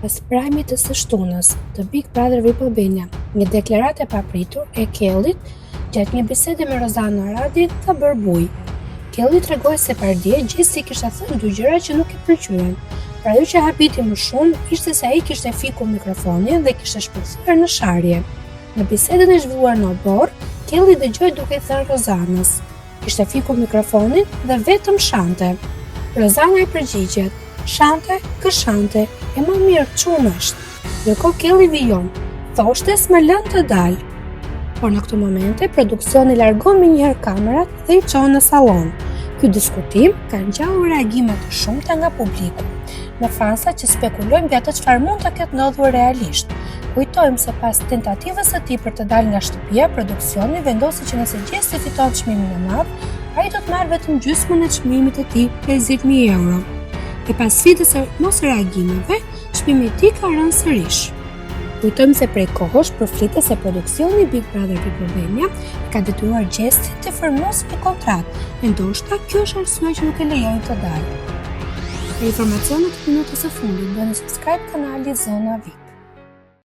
Pas prajmit të së shtunës të Big Brother VIP Albania, një deklaratë e papritur e Kellit gjatë një bisede me Rozana Radi ka bërë bujë. Kelli tregoi se pardje Gjesi kishte thënë dy gjëra që nuk i pëlqyen. Por ajo që habiti më shumë ishte se ai kishte fikur mikrofonin dhe kishte shpërthyer në sharje. Në bisedën e zhvilluar në obor, Kelli dëgjoi duke thënë Rozanës: "Kishte fikur mikrofonin dhe vetëm shante." Rozana i përgjigjet: "Shante, këshante, e më mirë çun është." Ndërkohë Kelli vijon: "Thoshte s'më lën të dal." Por në këtë momente produksioni largon menjëherë kamerat dhe i çon në sallon. Ky diskutim ka ngjallur reagime të shumta nga publiku, me fansa që spekulojnë mbi atë çfarë mund të ketë ndodhur realisht. Kujtojmë se pas tentativës së tij për të dalë nga shtëpia, produksioni vendosi që nëse Gjesi fiton çmimin e madh, ai do të marrë vetëm gjysmën e çmimit të tij, 50.000 euro. E pas sfidës së mosreagimeve, çmimi i tij ka rënë sërish. Kujtojmë se prej kohësh përflitet se produksioni Big Brother VIP Albania ka detyruar Gjesin të firmosë një kontratë, e ndoshta kjo është arsyeja që nuk e lejojnë të dalë. Për informacionet e minutës së fundit, bëni subscribe kanalit Zona VIP.